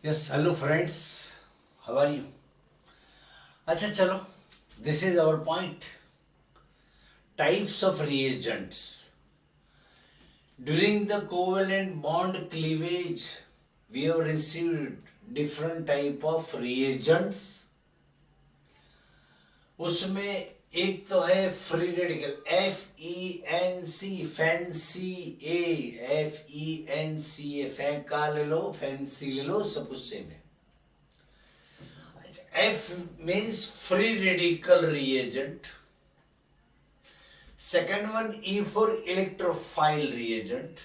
Yes hello friends, how are you. अच्छा चलो, this is our point, types of reagents. During the covalent bond cleavage we have received different type of reagents. उसमें एक तो है free radical FENC, fancy ए, FENCA, फैंका ले लो, fancy ले लो, सब कुछ सेम है. F means free radical reagent. Second one, E for electrophile reagent,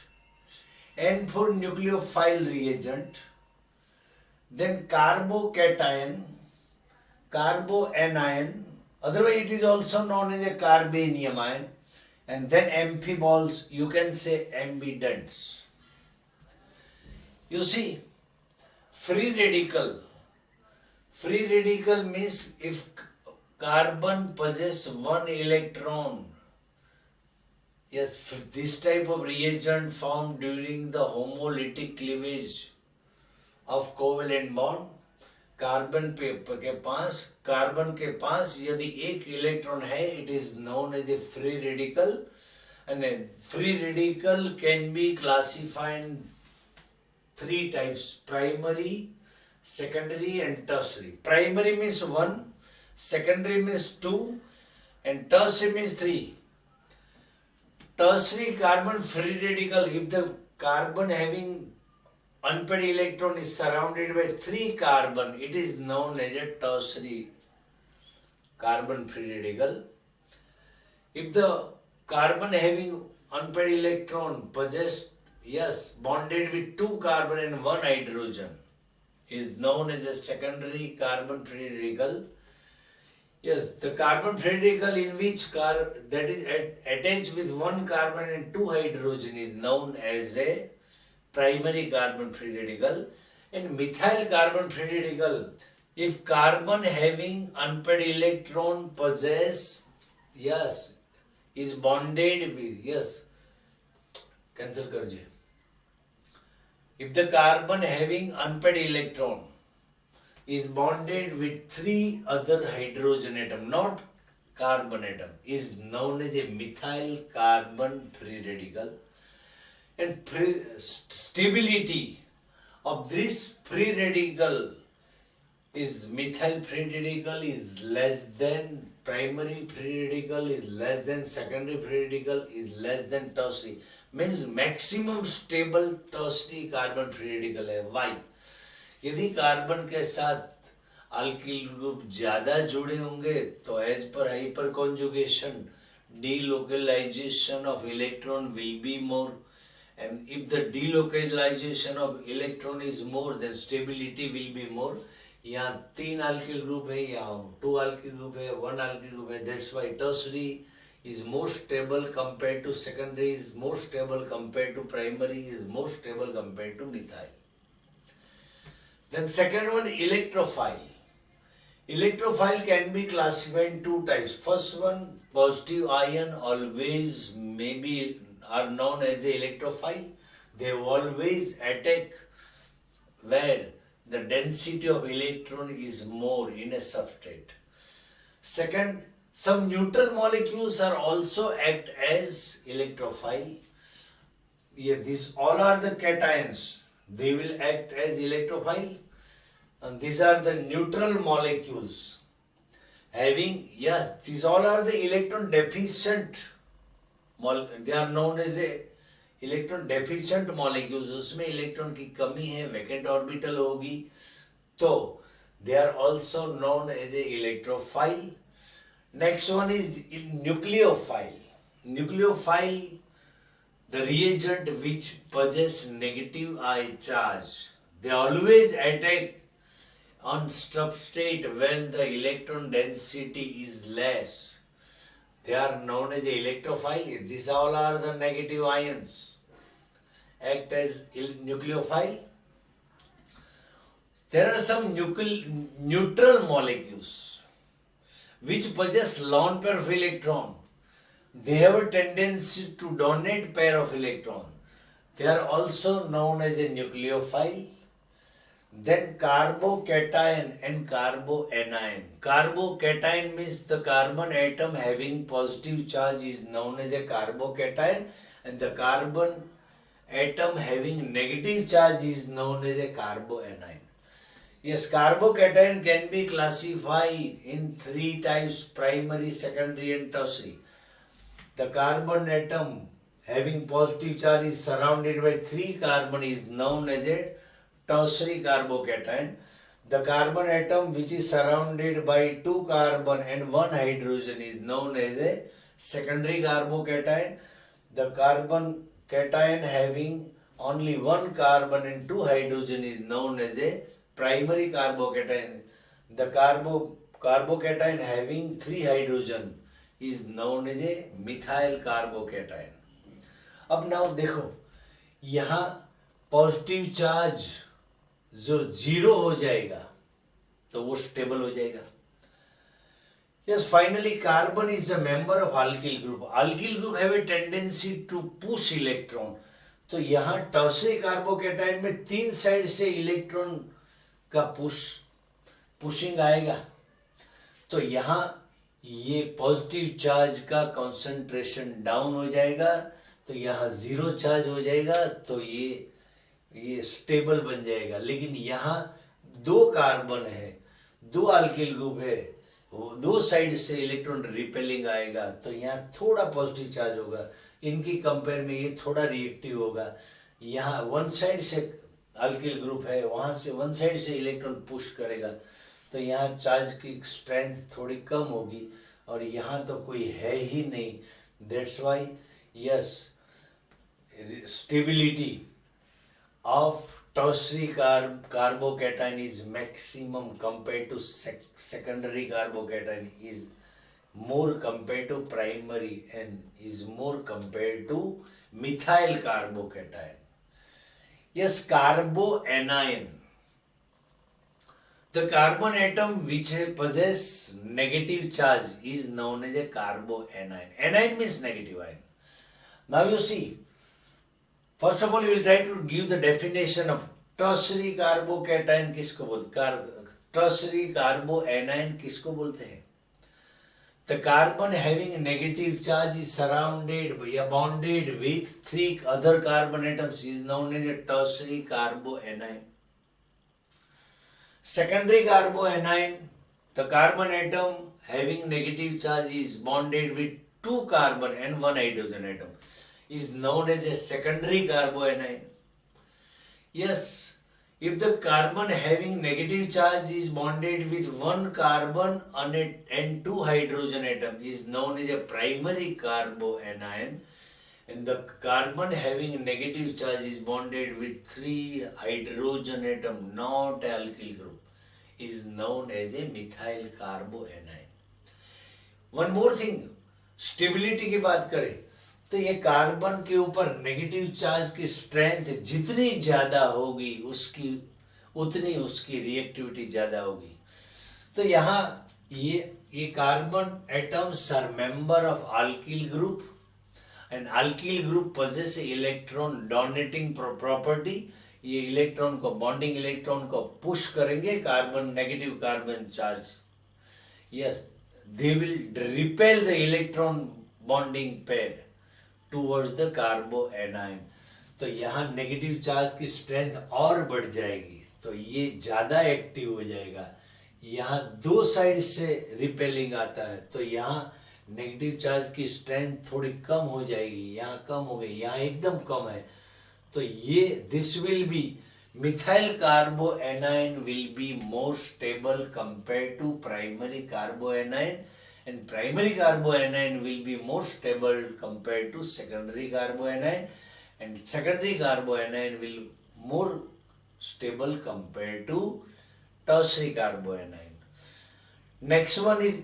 N for nucleophile reagent, then carbocation, carboanion, otherwise it is also known as a carbanium ion, and then amphibols, you can say ambidents. You see, free radical means if carbon possess one electron. Yes, this type of reagent formed during the homolytic cleavage of covalent bond. Carbon के पास यदि एक electron है, it is known as a free radical, and a free radical can be classified in three types: primary, secondary and tertiary. Primary means 1, secondary means 2, and tertiary means 3. Tertiary carbon free radical, if the carbon having unpaired electron is surrounded by 3 carbon, it is known as a tertiary carbon free radical. If the carbon having unpaired electron possessed, bonded with 2 carbon and 1 hydrogen, is known as a secondary carbon free radical. Yes, the carbon free radical in which that is attached with 1 carbon and 2 hydrogen is known as a primary carbon free radical. And methyl carbon free radical, if carbon having unpaired electron possess, is bonded with, cancel karje. If the carbon having unpaired electron is bonded with 3 other hydrogen atom, not carbon atom, is known as a methyl carbon free radical. And stability of this free radical is methyl free radical is less than primary free radical, is less than secondary free radical, is less than tertiary. Means maximum stable tertiary carbon free radical है. Why? यदि carbon के साथ alkyl group ज्यादा जुड़े होंगे तो as per hyperconjugation delocalization of electron will be more, and if the delocalization of electron is more, then stability will be more. यहाँ 3 alkyl group है, यहाँ 2 अल्किल ग्रुप है, 1 अल्किल ग्रुप है. That's why tertiary is more stable compared to secondary, is more stable compared to primary, is more stable compared to methyl. Then second one, electrophile. Electrophile can be classified in 2 types. First one, positive ion always maybe are known as the electrophile. They always attack where the density of electron is more in a substrate. Second, some neutral molecules are also act as electrophile. These all are the cations. They will act as electrophile, and these are the neutral molecules having, these all are the electron deficient they are known as a electron deficient molecules. उसमें electron की कमी है, vacant orbital होगी, तो they are also known as a electrophile. Next one is nucleophile. Nucleophile, the reagent which possess negative I charge. They always attack on substrate when the electron density is less. They are known as electrophile. These all are the negative ions. Act as nucleophile. There are some neutral molecules which possess lone pair of electron. They have a tendency to donate pair of electron. They are also known as a nucleophile. Then carbocation and carboanion. Carbocation means the carbon atom having positive charge is known as a carbocation, and the carbon atom having negative charge is known as a carboanion. Yes, carbocation can be classified in three types: primary, secondary and tertiary. The carbon atom having positive charge is surrounded by three carbon is known as a tertiary carbocation. The carbon atom which is surrounded by two carbon and one hydrogen is known as a secondary carbocation. The carbon cation having only one carbon and two hydrogen is known as a primary carbocation. The carbocation having three hydrogen is known as a methyl carbocation. अब now देखो यहाँ positive charge जो zero हो जाएगा तो वो stable हो जाएगा. Yes, finally carbon is a member of alkyl group. Alkyl group have a tendency to push electron. तो यहाँ टर्शियरी कार्बोकेटाइन में तीन साइड से इलेक्ट्रॉन का पुशिंग आएगा. तो यहाँ ये पॉजिटिव चार्ज का कंसंट्रेशन डाउन हो जाएगा, तो यहाँ जीरो चार्ज हो जाएगा, तो ये स्टेबल बन जाएगा. लेकिन यहाँ दो कार्बन है, दो अल्किल ग्रुप है, दो साइड से इलेक्ट्रॉन रिपेलिंग आएगा, तो यहाँ थोड़ा पॉजिटिव चार्ज होगा. इनकी कंपेयर में ये थोड़ा रिएक्टिव होगा. यहाँ वन साइड से अल्किल ग्रुप है, वहाँ से वन साइड से इलेक्ट्रॉन पुश करेगा, तो यहाँ चार्ज की स्ट्रेंथ थोड़ी कम होगी, और यहाँ तो कोई है ही नहीं. That's why yes, stability of tertiary carbocation is maximum compared to secondary carbocation, is more compared to primary, and is more compared to methyl carbocation. Yes, carboanion. The carbon atom which possess negative charge is known as a carboanion. Anion means negative ion. Now you see, first of all, we will try to give the definition of tertiary carbocation किसको बोलते, tertiary carboanion किसको बोलते हैं. The carbon having negative charge is surrounded by bonded with three other carbon atoms is known as a tertiary carboanion. Secondary carboanion, the carbon atom having negative charge is bonded with two carbon and one hydrogen atom, is known as a secondary carboanion. Yes, if the carbon having negative charge is bonded with one carbon and two hydrogen atom is known as a primary carboanion, and the carbon having negative charge is bonded with three hydrogen atom, not alkyl group, is known as a methyl carboanion. One more thing, stability की बात करें तो ये carbon के ऊपर negative charge की strength जितनी ज्यादा होगी उतनी उसकी रिएक्टिविटी ज्यादा होगी. तो यहाँ ये carbon atoms are member of alkyl group, and alkyl group possess electron donating property. ये इलेक्ट्रॉन को, बॉन्डिंग इलेक्ट्रॉन को पुश करेंगे carbon, negative carbon charge. Yes, they will repel the electron bonding pair towards the carboanion. तो यहाँ negative charge की strength और बढ़ जाएगी, तो ये ज्यादा एक्टिव हो जाएगा. यहाँ दो साइड से रिपेलिंग आता है, तो यहाँ नेगेटिव चार्ज की स्ट्रेंथ थोड़ी कम हो जाएगी, यहाँ कम हो गई, यहाँ एकदम कम है. तो ये this will be, methyl carboanion will be more stable compared to primary carboanion, and primary carboanion will be more stable compared to secondary carboanion, and secondary carboanion will more stable compared to tertiary carboanion. Next one is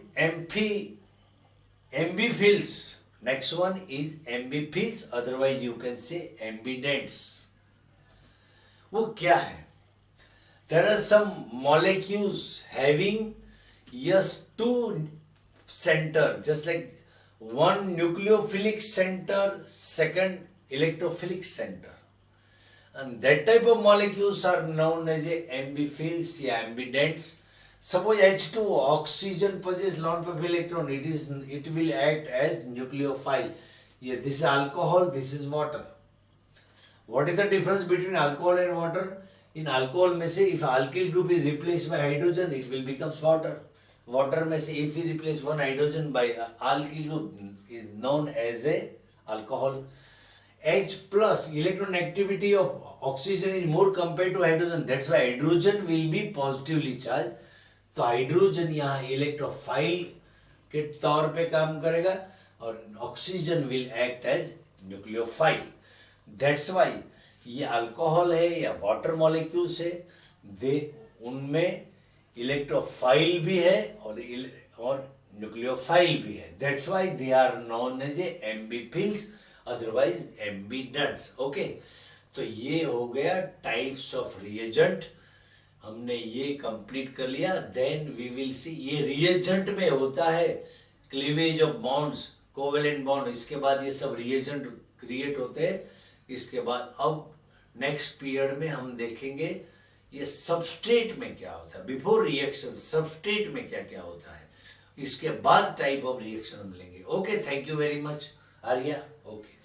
amphiphils. Next one is amphiphils, otherwise you can say ambidents. वो क्या है? There are some molecules having yes two center, just like one nucleophilic center, second electrophilic center. and that type of molecules are known as a ambiphils या ambidents. Suppose H2 oxygen possesses lone pair of electron, it will act as nucleophile. Yeah, this is alcohol, this is water. What is the difference between alcohol and water? In alcohol में से if alkyl group is replaced by hydrogen, it will become water. Water में से if we replace one hydrogen by alkyl group is known as a alcohol. H plus electronegatividity of oxygen is more compared to hydrogen. That's why hydrogen will be positively charged. तो hydrogen यहाँ electrophile के तौर पे काम करेगा और oxygen will act as nucleophile. That's why ये alcohol है या वाटर मॉलिक्यूल्स है, दे उनमें इलेक्ट्रोफाइल भी है और न्यूक्लियोफाइल भी है. That's why they are known as ambiphiles, otherwise ambidents. Okay, तो ये हो गया टाइप्स ऑफ रिएजेंट. हमने ये कंप्लीट कर लिया. देन वी विल सी ये रिएजेंट में होता है cleavage of bonds, covalent bond. इसके बाद ये सब रिएजेंट क्रिएट होते हैं. इसके बाद अब नेक्स्ट पीरियड में हम देखेंगे ये सबस्ट्रेट में क्या होता है, बिफोर रिएक्शन सबस्ट्रेट में क्या क्या होता है. इसके बाद टाइप ऑफ रिएक्शन हम लेंगे. Okay, thank you very much Arya. Okay.